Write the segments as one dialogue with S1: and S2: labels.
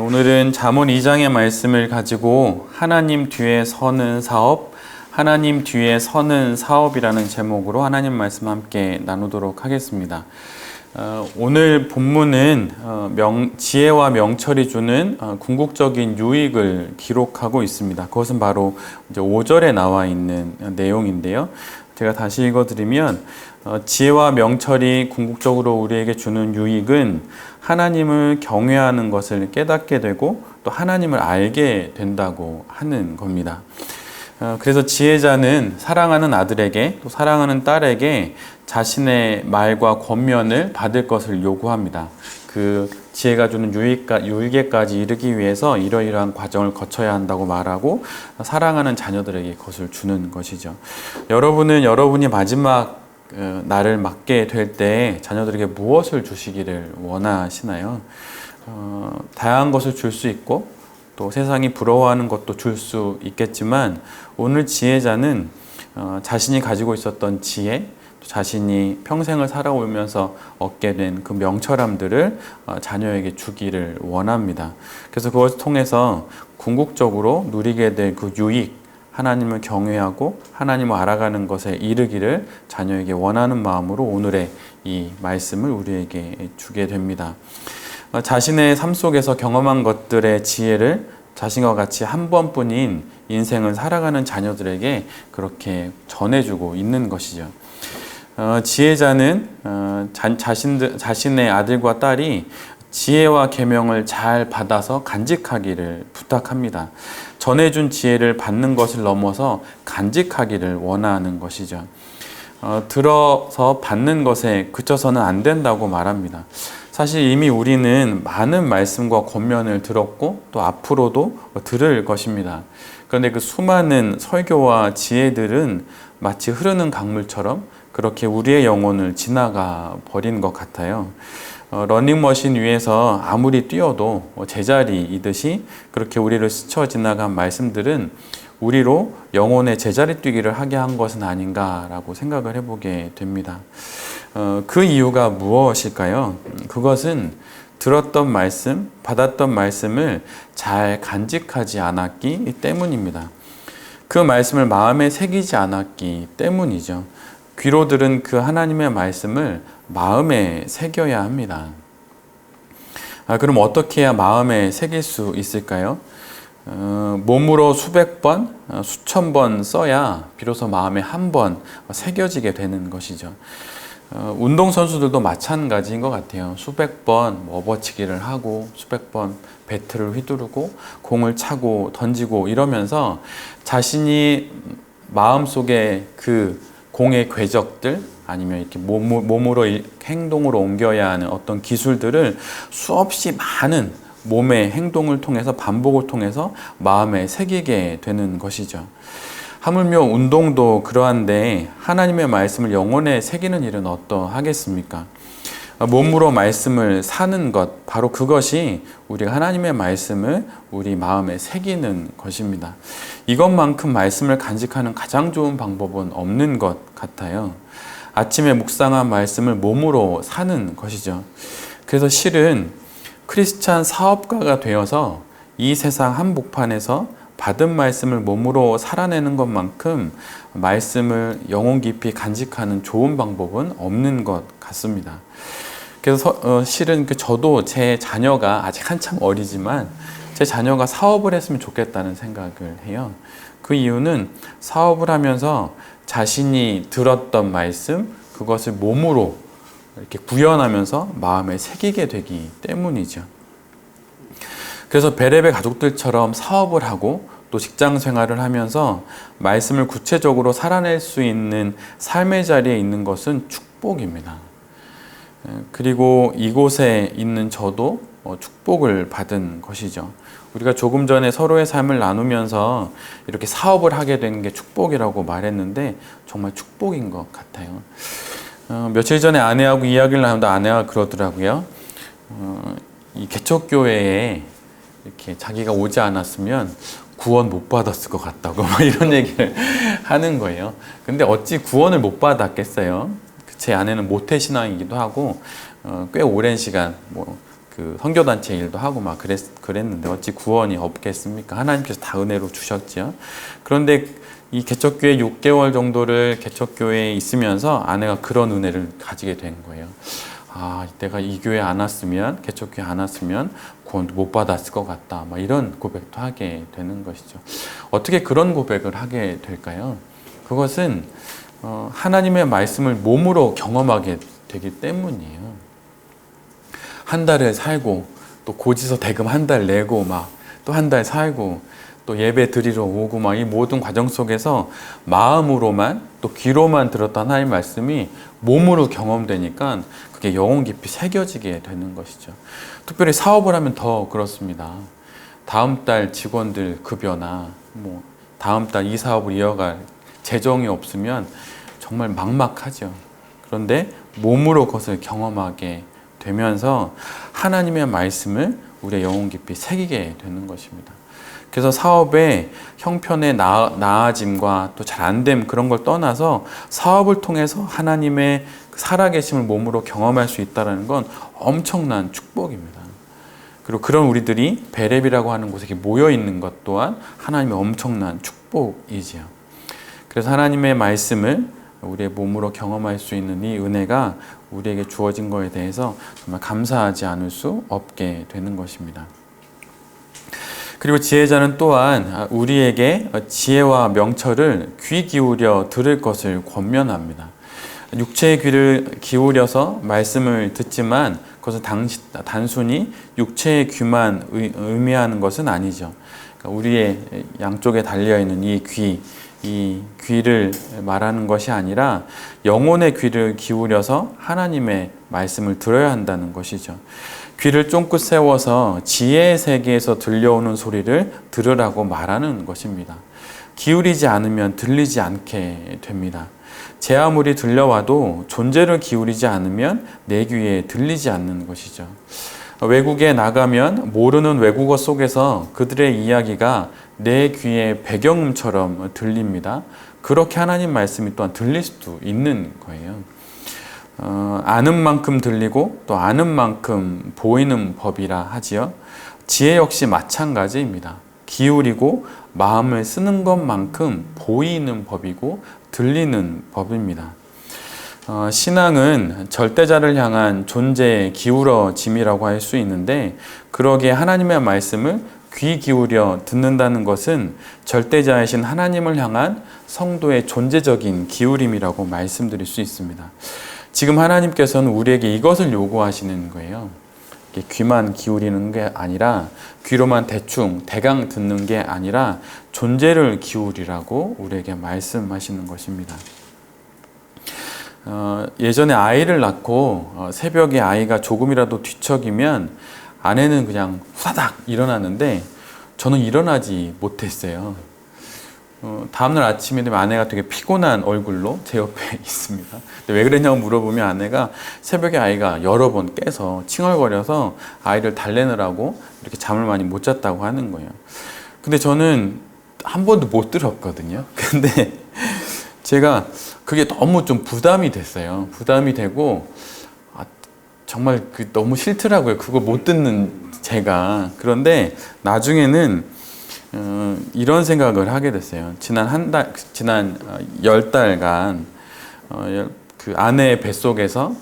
S1: 오늘은 잠언 2장의 말씀을 가지고 하나님 뒤에 서는 사업, 하나님 뒤에 서는 사업이라는 제목으로 하나님 말씀 함께 나누도록 하겠습니다. 오늘 본문은 지혜와 명철이 주는 궁극적인 유익을 기록하고 있습니다. 그것은 바로 이제 5절에 나와 있는 내용인데요. 제가 다시 읽어드리면 지혜와 명철이 궁극적으로 우리에게 주는 유익은 하나님을 경외하는 것을 깨닫게 되고 또 하나님을 알게 된다고 하는 겁니다. 그래서 지혜자는 사랑하는 아들에게 또 사랑하는 딸에게 자신의 말과 권면을 받을 것을 요구합니다. 그 지혜가 주는 유익에까지 이르기 위해서 이러이러한 과정을 거쳐야 한다고 말하고 사랑하는 자녀들에게 그것을 주는 것이죠. 여러분은 여러분이 마지막 날을 맞게 될 때 자녀들에게 무엇을 주시기를 원하시나요? 다양한 것을 줄 수 있고 또 세상이 부러워하는 것도 줄 수 있겠지만 오늘 지혜자는 자신이 가지고 있었던 지혜, 자신이 평생을 살아오면서 얻게 된 그 명철함들을 자녀에게 주기를 원합니다. 그래서 그것을 통해서 궁극적으로 누리게 될 그 유익, 하나님을 경외하고 하나님을 알아가는 것에 이르기를 자녀에게 원하는 마음으로 오늘의 이 말씀을 우리에게 주게 됩니다. 자신의 삶 속에서 경험한 것들의 지혜를 자신과 같이 한 번뿐인 인생을 살아가는 자녀들에게 그렇게 전해주고 있는 것이죠. 지혜자는 자신의 아들과 딸이 지혜와 계명을 잘 받아서 간직하기를 부탁합니다. 전해준 지혜를 받는 것을 넘어서 간직하기를 원하는 것이죠. 들어서 받는 것에 그쳐서는 안 된다고 말합니다. 사실 이미 우리는 많은 말씀과 권면을 들었고 또 앞으로도 들을 것입니다. 그런데 그 수많은 설교와 지혜들은 마치 흐르는 강물처럼 그렇게 우리의 영혼을 지나가 버린 것 같아요. 러닝머신 위에서 아무리 뛰어도 제자리이듯이 그렇게 우리를 스쳐 지나간 말씀들은 우리로 영혼의 제자리 뛰기를 하게 한 것은 아닌가라고 생각을 해보게 됩니다. 그 이유가 무엇일까요? 그것은 들었던 말씀, 받았던 말씀을 잘 간직하지 않았기 때문입니다. 그 말씀을 마음에 새기지 않았기 때문이죠. 귀로 들은 그 하나님의 말씀을 마음에 새겨야 합니다. 그럼 어떻게 해야 마음에 새길 수 있을까요? 몸으로 수백 번, 수천 번 써야 비로소 마음에 한 번 새겨지게 되는 것이죠. 운동선수들도 마찬가지인 것 같아요. 수백 번 업어치기를 하고 수백 번 배트를 휘두르고 공을 차고 던지고 이러면서 자신이 마음속에 그 공의 궤적들 아니면 이렇게 몸으로 행동으로 옮겨야 하는 어떤 기술들을 수없이 많은 몸의 행동을 통해서 반복을 통해서 마음에 새기게 되는 것이죠. 하물며 운동도 그러한데 하나님의 말씀을 영혼에 새기는 일은 어떠하겠습니까? 몸으로 말씀을 사는 것, 바로 그것이 우리가 하나님의 말씀을 우리 마음에 새기는 것입니다. 이것만큼 말씀을 간직하는 가장 좋은 방법은 없는 것 같아요. 아침에 묵상한 말씀을 몸으로 사는 것이죠. 그래서 실은 크리스찬 사업가가 되어서 이 세상 한복판에서 받은 말씀을 몸으로 살아내는 것만큼 말씀을 영혼 깊이 간직하는 좋은 방법은 없는 것 같습니다. 그래서 실은 저도 제 자녀가 아직 한참 어리지만 제 자녀가 사업을 했으면 좋겠다는 생각을 해요. 그 이유는 사업을 하면서 자신이 들었던 말씀, 그것을 몸으로 이렇게 구현하면서 마음에 새기게 되기 때문이죠. 그래서 베레베 가족들처럼 사업을 하고 또 직장 생활을 하면서 말씀을 구체적으로 살아낼 수 있는 삶의 자리에 있는 것은 축복입니다. 그리고 이곳에 있는 저도 축복을 받은 것이죠. 우리가 조금 전에 서로의 삶을 나누면서 이렇게 사업을 하게 되는 게 축복이라고 말했는데 정말 축복인 것 같아요. 며칠 전에 아내하고 이야기를 나누다 아내가 그러더라고요. 이 개척교회에 이렇게 자기가 오지 않았으면 구원 못 받았을 것 같다고 이런 얘기를 하는 거예요. 근데 어찌 구원을 못 받았겠어요? 제 아내는 모태신앙이기도 하고 꽤 오랜 시간 그 선교단체 일도 하고 막 그랬는데 어찌 구원이 없겠습니까? 하나님께서 다 은혜로 주셨지요. 그런데 이 개척교회 6개월 정도를 개척교회에 있으면서 아내가 그런 은혜를 가지게 된 거예요. 아, 내가 이 교회 안 왔으면, 개척교회 안 왔으면 구원도 못 받았을 것 같다. 막 이런 고백도 하게 되는 것이죠. 어떻게 그런 고백을 하게 될까요? 그것은 하나님의 말씀을 몸으로 경험하게 되기 때문이에요. 한 달을 살고 또 고지서 대금 한 달 내고 막 또 한 달 살고 또 예배 드리러 오고 막 이 모든 과정 속에서 마음으로만 또 귀로만 들었던 하나님의 말씀이 몸으로 경험되니까 그게 영혼 깊이 새겨지게 되는 것이죠. 특별히 사업을 하면 더 그렇습니다. 다음 달 직원들 급여나 뭐 다음 달 이 사업을 이어갈 재정이 없으면 정말 막막하죠. 그런데 몸으로 그것을 경험하게 되면서 하나님의 말씀을 우리의 영혼 깊이 새기게 되는 것입니다. 그래서 사업의 형편의 나아짐과 또 잘 안 됨 그런 걸 떠나서 사업을 통해서 하나님의 살아계심을 몸으로 경험할 수 있다는 건 엄청난 축복입니다. 그리고 그런 우리들이 베렙이라고 하는 곳에 모여 있는 것 또한 하나님의 엄청난 축복이지요. 그래서 하나님의 말씀을 우리의 몸으로 경험할 수 있는 이 은혜가 우리에게 주어진 것에 대해서 정말 감사하지 않을 수 없게 되는 것입니다. 그리고 지혜자는 또한 우리에게 지혜와 명철을 귀 기울여 들을 것을 권면합니다. 육체의 귀를 기울여서 말씀을 듣지만 그것은 단순히 육체의 귀만 의미하는 것은 아니죠. 그러니까 우리의 양쪽에 달려있는 이 귀를 말하는 것이 아니라 영혼의 귀를 기울여서 하나님의 말씀을 들어야 한다는 것이죠. 귀를 쫑긋 세워서 지혜의 세계에서 들려오는 소리를 들으라고 말하는 것입니다. 기울이지 않으면 들리지 않게 됩니다. 제 아무리 들려와도 존재를 기울이지 않으면 내 귀에 들리지 않는 것이죠. 외국에 나가면 모르는 외국어 속에서 그들의 이야기가 내 귀에 배경음처럼 들립니다. 그렇게 하나님 말씀이 또한 들릴 수도 있는 거예요. 아는 만큼 들리고 또 아는 만큼 보이는 법이라 하지요. 지혜 역시 마찬가지입니다. 기울이고 마음을 쓰는 것만큼 보이는 법이고 들리는 법입니다. 신앙은 절대자를 향한 존재의 기울어짐이라고 할 수 있는데 그러기에 하나님의 말씀을 귀 기울여 듣는다는 것은 절대자이신 하나님을 향한 성도의 존재적인 기울임이라고 말씀드릴 수 있습니다. 지금 하나님께서는 우리에게 이것을 요구하시는 거예요. 귀만 기울이는 게 아니라 귀로만 대강 듣는 게 아니라 존재를 기울이라고 우리에게 말씀하시는 것입니다. 예전에 아이를 낳고 새벽에 아이가 조금이라도 뒤척이면 아내는 그냥 후다닥 일어나는데 저는 일어나지 못했어요. 다음날 아침이 되면 아내가 되게 피곤한 얼굴로 제 옆에 있습니다. 근데 왜 그랬냐고 물어보면 아내가 새벽에 아이가 여러 번 깨서 칭얼거려서 아이를 달래느라고 이렇게 잠을 많이 못 잤다고 하는 거예요. 근데 저는 한 번도 못 들었거든요. 근데 제가 그게 너무 좀 부담이 됐어요. 부담이 되고 정말 너무 싫더라고요. 그거 못 듣는 제가. 그런데 나중에는 이런 생각을 하게 됐어요. 지난 10달간 그 아내의 뱃속에서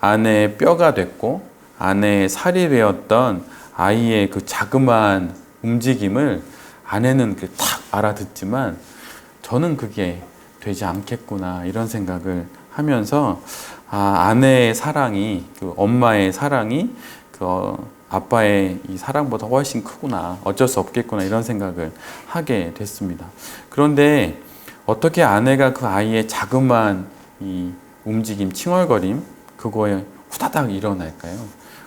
S1: 아내의 뼈가 됐고 아내의 살이 되었던 아이의 그 자그마한 움직임을 아내는 탁 알아듣지만 저는 그게 되지 않겠구나 이런 생각을 하면서 아내의 사랑이 그 엄마의 사랑이 아빠의 이 사랑보다 훨씬 크구나 어쩔 수 없겠구나 이런 생각을 하게 됐습니다. 그런데 어떻게 아내가 그 아이의 자그마한 이 움직임 칭얼거림 그거에 후다닥 일어날까요?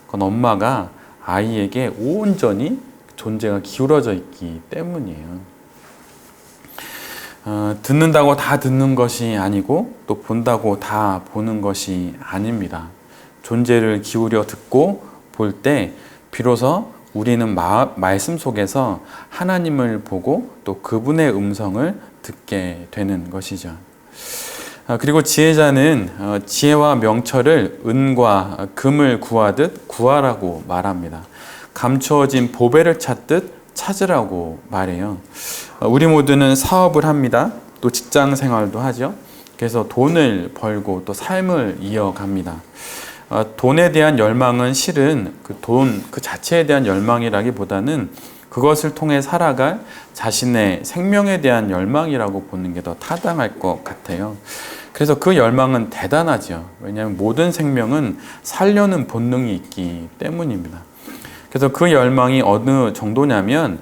S1: 그건 엄마가 아이에게 온전히 존재가 기울어져 있기 때문이에요. 듣는다고 다 듣는 것이 아니고 또 본다고 다 보는 것이 아닙니다. 존재를 기울여 듣고 볼 때 비로소 우리는 말씀 속에서 하나님을 보고 또 그분의 음성을 듣게 되는 것이죠. 그리고 지혜자는 지혜와 명철을 은과 금을 구하듯 구하라고 말합니다. 감추어진 보배를 찾듯 찾으라고 말해요. 우리 모두는 사업을 합니다. 또 직장 생활도 하죠. 그래서 돈을 벌고 또 삶을 이어갑니다. 돈에 대한 열망은 실은 그 자체에 대한 열망이라기보다는 그것을 통해 살아갈 자신의 생명에 대한 열망이라고 보는 게 더 타당할 것 같아요. 그래서 그 열망은 대단하죠. 왜냐하면 모든 생명은 살려는 본능이 있기 때문입니다. 그래서 그 열망이 어느 정도냐면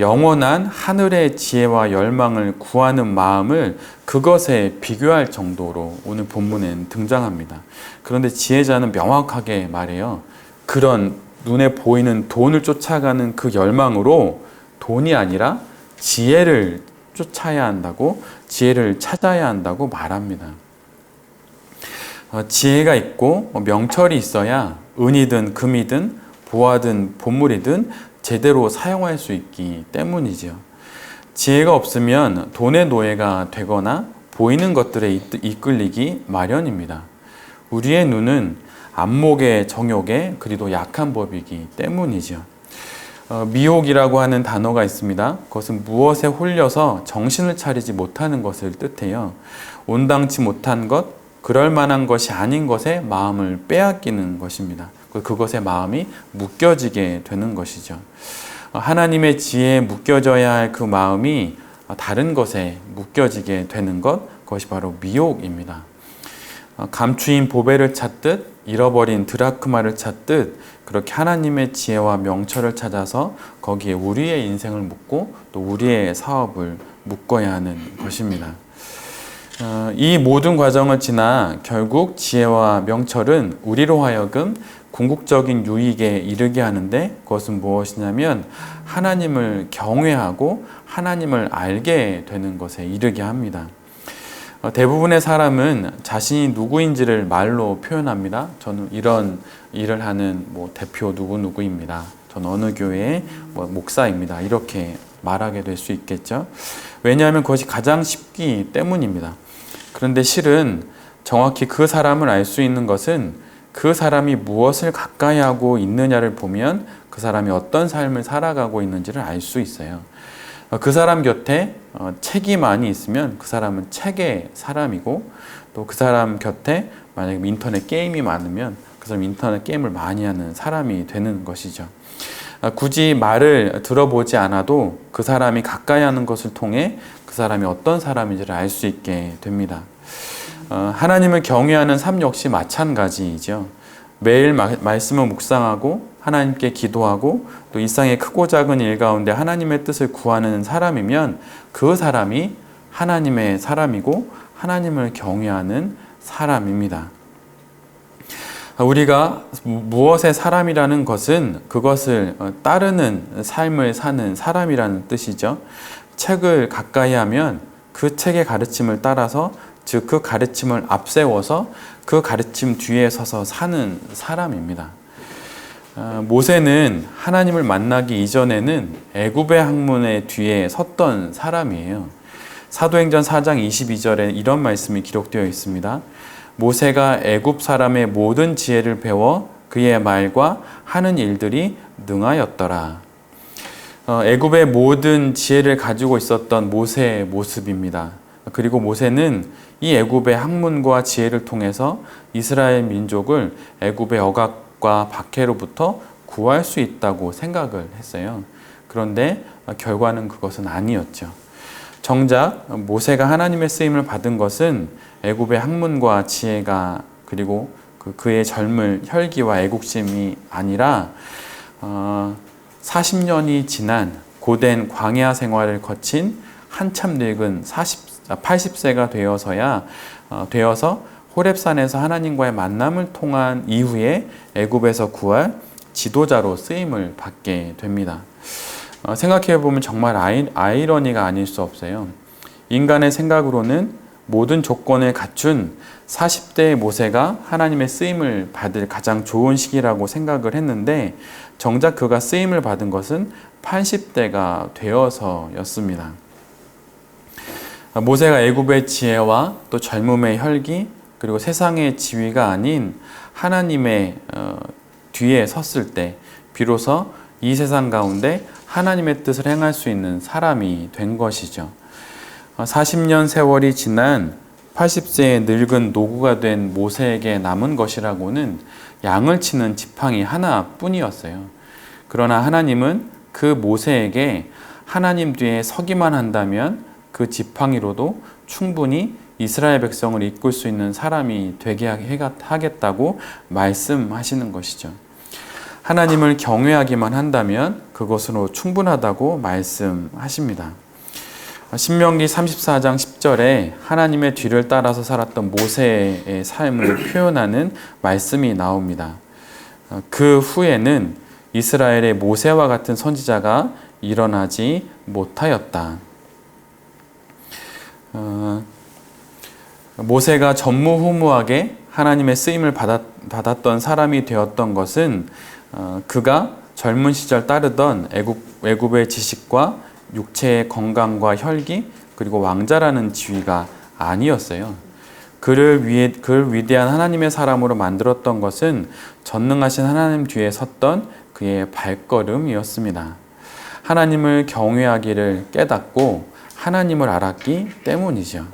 S1: 영원한 하늘의 지혜와 열망을 구하는 마음을 그것에 비교할 정도로 오늘 본문엔 등장합니다. 그런데 지혜자는 명확하게 말해요. 그런 눈에 보이는 돈을 쫓아가는 그 열망으로 돈이 아니라 지혜를 쫓아야 한다고, 지혜를 찾아야 한다고 말합니다. 지혜가 있고 명철이 있어야 은이든 금이든 보화든 보물이든 제대로 사용할 수 있기 때문이죠. 지혜가 없으면 돈의 노예가 되거나 보이는 것들에 이끌리기 마련입니다. 우리의 눈은 안목의 정욕에 그리도 약한 법이기 때문이죠. 미혹이라고 하는 단어가 있습니다. 그것은 무엇에 홀려서 정신을 차리지 못하는 것을 뜻해요. 온당치 못한 것, 그럴 만한 것이 아닌 것에 마음을 빼앗기는 것입니다. 그것에 마음이 묶여지게 되는 것이죠. 하나님의 지혜에 묶여져야 할 그 마음이 다른 것에 묶여지게 되는 것, 그것이 바로 미혹입니다. 감추인 보배를 찾듯 잃어버린 드라크마를 찾듯 그렇게 하나님의 지혜와 명철을 찾아서 거기에 우리의 인생을 묻고 또 우리의 사업을 묶어야 하는 것입니다. 이 모든 과정을 지나 결국 지혜와 명철은 우리로 하여금 궁극적인 유익에 이르게 하는데 그것은 무엇이냐면 하나님을 경외하고 하나님을 알게 되는 것에 이르게 합니다. 대부분의 사람은 자신이 누구인지를 말로 표현합니다. 저는 이런 일을 하는 대표 누구누구입니다. 저는 어느 교회의 목사입니다. 이렇게 말하게 될 수 있겠죠. 왜냐하면 그것이 가장 쉽기 때문입니다. 그런데 실은 정확히 그 사람을 알 수 있는 것은 그 사람이 무엇을 가까이 하고 있느냐를 보면 그 사람이 어떤 삶을 살아가고 있는지를 알 수 있어요. 그 사람 곁에 책이 많이 있으면 그 사람은 책의 사람이고 또 그 사람 곁에 만약에 인터넷 게임이 많으면 그 사람은 인터넷 게임을 많이 하는 사람이 되는 것이죠. 굳이 말을 들어보지 않아도 그 사람이 가까이 하는 것을 통해 그 사람이 어떤 사람인지를 알 수 있게 됩니다. 하나님을 경외하는 삶 역시 마찬가지이죠. 매일 말씀을 묵상하고 하나님께 기도하고 또 일상의 크고 작은 일 가운데 하나님의 뜻을 구하는 사람이면 그 사람이 하나님의 사람이고 하나님을 경외하는 사람입니다. 우리가 무엇의 사람이라는 것은 그것을 따르는 삶을 사는 사람이라는 뜻이죠. 책을 가까이 하면 그 책의 가르침을 따라서 즉 그 가르침을 앞세워서 그 가르침 뒤에 서서 사는 사람입니다. 모세는 하나님을 만나기 이전에는 애굽의 학문의 뒤에 섰던 사람이에요. 사도행전 4장 22절에 이런 말씀이 기록되어 있습니다. 모세가 애굽 사람의 모든 지혜를 배워 그의 말과 하는 일들이 능하였더라. 애굽의 모든 지혜를 가지고 있었던 모세의 모습입니다. 그리고 모세는 이 애굽의 학문과 지혜를 통해서 이스라엘 민족을 애굽의 억압과 박해로부터 구할 수 있다고 생각을 했어요. 그런데 결과는 그것은 아니었죠. 정작 모세가 하나님의 쓰임을 받은 것은 애굽의 학문과 지혜가 그리고 그의 젊은 혈기와 애국심이 아니라 40년이 지난 고된 광야 생활을 거친 한참 늙은 80세가 되어서 호렙산에서 하나님과의 만남을 통한 이후에 애굽에서 구할 지도자로 쓰임을 받게 됩니다. 생각해보면 정말 아이러니가 아닐 수 없어요. 인간의 생각으로는 모든 조건을 갖춘 40대의 모세가 하나님의 쓰임을 받을 가장 좋은 시기라고 생각을 했는데 정작 그가 쓰임을 받은 것은 80대가 되어서였습니다. 모세가 애굽의 지혜와 또 젊음의 혈기 그리고 세상의 지위가 아닌 하나님의 뒤에 섰을 때 비로소 이 세상 가운데 하나님의 뜻을 행할 수 있는 사람이 된 것이죠. 40년 세월이 지난 80세의 늙은 노구가 된 모세에게 남은 것이라고는 양을 치는 지팡이 하나뿐이었어요. 그러나 하나님은 그 모세에게 하나님 뒤에 서기만 한다면 그 지팡이로도 충분히 이스라엘 백성을 이끌 수 있는 사람이 되게 하겠다고 말씀하시는 것이죠. 하나님을 경외하기만 한다면 그것으로 충분하다고 말씀하십니다. 신명기 34장 10절에 하나님의 뒤를 따라서 살았던 모세의 삶을 표현하는 말씀이 나옵니다. 그 후에는 이스라엘의 모세와 같은 선지자가 일어나지 못하였다. 모세가 전무후무하게 하나님의 쓰임을 받았던 사람이 되었던 것은 그가 젊은 시절 따르던 애굽의 지식과 육체의 건강과 혈기 그리고 왕자라는 지위가 아니었어요. 그를 위대한 하나님의 사람으로 만들었던 것은 전능하신 하나님 뒤에 섰던 그의 발걸음이었습니다. 하나님을 경외하기를 깨닫고 하나님을 알았기 때문이죠.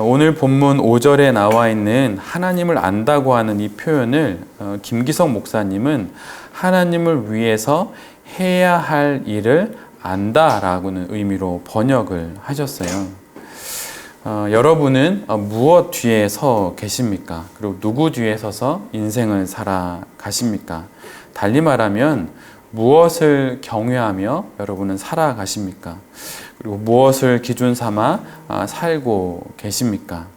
S1: 오늘 본문 5절에 나와 있는 하나님을 안다고 하는 이 표현을 김기성 목사님은 하나님을 위해서 해야 할 일을 안다라는 의미로 번역을 하셨어요. 여러분은 무엇 뒤에 서 계십니까? 그리고 누구 뒤에 서서 인생을 살아가십니까? 달리 말하면 무엇을 경외하며 여러분은 살아가십니까? 그리고 무엇을 기준 삼아 살고 계십니까?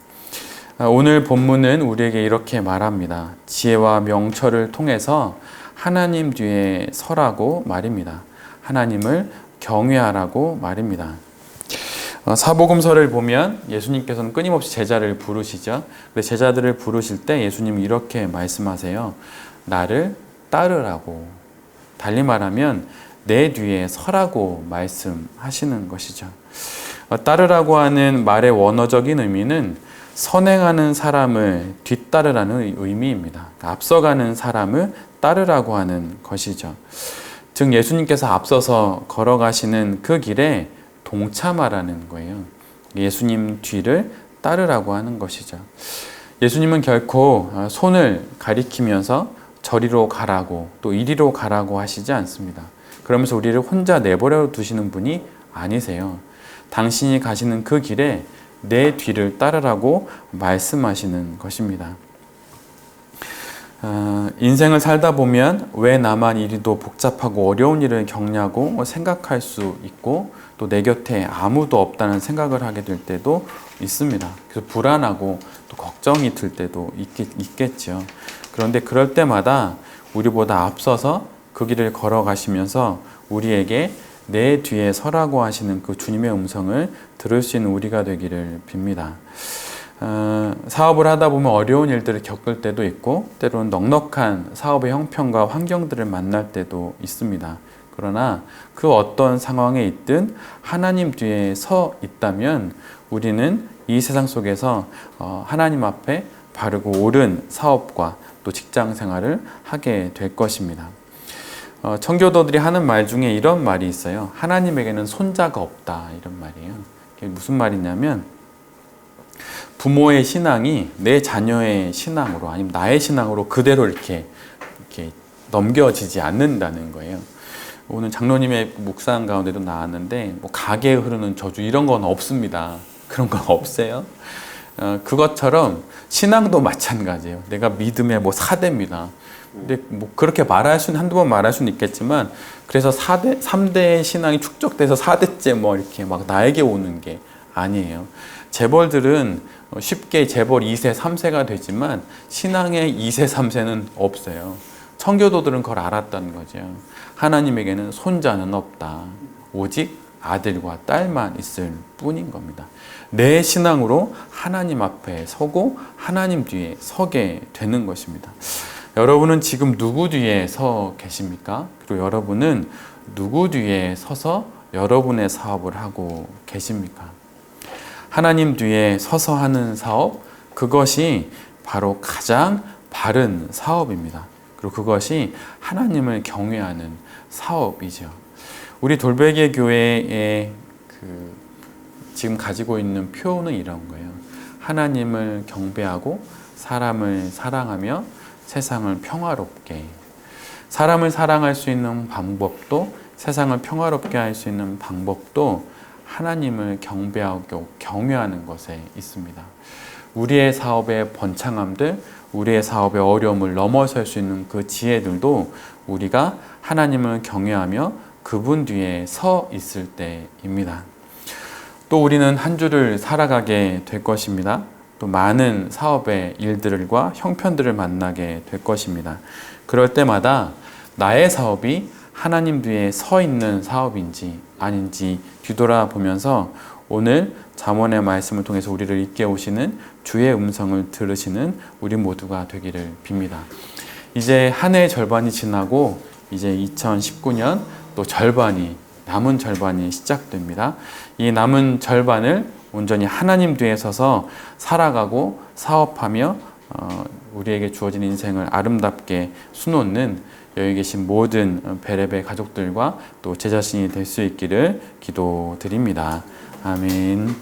S1: 오늘 본문은 우리에게 이렇게 말합니다. 지혜와 명철을 통해서 하나님 뒤에 서라고 말입니다. 하나님을 경외하라고 말입니다. 사복음서를 보면 예수님께서는 끊임없이 제자를 부르시죠. 제자들을 부르실 때 예수님이 이렇게 말씀하세요. 나를 따르라고. 달리 말하면 내 뒤에 서라고 말씀하시는 것이죠. 따르라고 하는 말의 원어적인 의미는 선행하는 사람을 뒤따르라는 의미입니다. 앞서가는 사람을 따르라고 하는 것이죠. 즉 예수님께서 앞서서 걸어가시는 그 길에 동참하라는 거예요. 예수님 뒤를 따르라고 하는 것이죠. 예수님은 결코 손을 가리키면서 저리로 가라고 또 이리로 가라고 하시지 않습니다. 그러면서 우리를 혼자 내버려 두시는 분이 아니세요. 당신이 가시는 그 길에 내 뒤를 따르라고 말씀하시는 것입니다. 인생을 살다 보면 왜 나만 이리도 복잡하고 어려운 일을 겪냐고 생각할 수 있고 또 내 곁에 아무도 없다는 생각을 하게 될 때도 있습니다. 그래서 불안하고 또 걱정이 들 때도 있겠죠. 그런데 그럴 때마다 우리보다 앞서서 그 길을 걸어가시면서 우리에게 내 뒤에 서라고 하시는 그 주님의 음성을 들을 수 있는 우리가 되기를 빕니다. 사업을 하다 보면 어려운 일들을 겪을 때도 있고 때로는 넉넉한 사업의 형편과 환경들을 만날 때도 있습니다. 그러나 그 어떤 상황에 있든 하나님 뒤에 서 있다면 우리는 이 세상 속에서 하나님 앞에 바르고 옳은 사업과 또 직장 생활을 하게 될 것입니다. 청교도들이 하는 말 중에 이런 말이 있어요. 하나님에게는 손자가 없다, 이런 말이에요. 이게 무슨 말이냐면 부모의 신앙이 내 자녀의 신앙으로 아니면 나의 신앙으로 그대로 이렇게 넘겨지지 않는다는 거예요. 오늘 장로님의 묵상 가운데도 나왔는데 뭐 가게에 흐르는 저주 이런 건 없습니다. 그런 건 없어요. 그것처럼 신앙도 마찬가지예요. 내가 믿음의 뭐 4대입니다. 근데 뭐 그렇게 말할 수는 한두 번 말할 수는 있겠지만 그래서 3대의 신앙이 축적돼서 4대째 뭐 이렇게 막 나에게 오는 게 아니에요. 재벌들은 쉽게 재벌 2세, 3세가 되지만 신앙의 2세, 3세는 없어요. 청교도들은 그걸 알았다는 거죠. 하나님에게는 손자는 없다. 오직 아들과 딸만 있을 뿐인 겁니다. 내 신앙으로 하나님 앞에 서고 하나님 뒤에 서게 되는 것입니다. 여러분은 지금 누구 뒤에 서 계십니까? 그리고 여러분은 누구 뒤에 서서 여러분의 사업을 하고 계십니까? 하나님 뒤에 서서 하는 사업, 그것이 바로 가장 바른 사업입니다. 그리고 그것이 하나님을 경외하는 사업이죠. 우리 돌베개 교회의 지금 가지고 있는 표는 이런 거예요. 하나님을 경배하고 사람을 사랑하며 세상을 평화롭게. 사람을 사랑할 수 있는 방법도, 세상을 평화롭게 할 수 있는 방법도 하나님을 경배하고 경외하는 것에 있습니다. 우리의 사업의 번창함들, 우리의 사업의 어려움을 넘어설 수 있는 그 지혜들도 우리가 하나님을 경외하며 그분 뒤에 서 있을 때입니다. 또 우리는 한 주를 살아가게 될 것입니다. 또 많은 사업의 일들과 형편들을 만나게 될 것입니다. 그럴 때마다 나의 사업이 하나님 뒤에 서 있는 사업인지 아닌지 뒤돌아보면서 오늘 잠언의 말씀을 통해서 우리를 이끌어오시는 주의 음성을 들으시는 우리 모두가 되기를 빕니다. 이제 한 해의 절반이 지나고 이제 2019년 또 남은 절반이 시작됩니다. 이 남은 절반을 온전히 하나님 뒤에 서서 살아가고 사업하며 우리에게 주어진 인생을 아름답게 수놓는 여기 계신 모든 베레베 가족들과 또 제 자신이 될 수 있기를 기도드립니다. 아멘.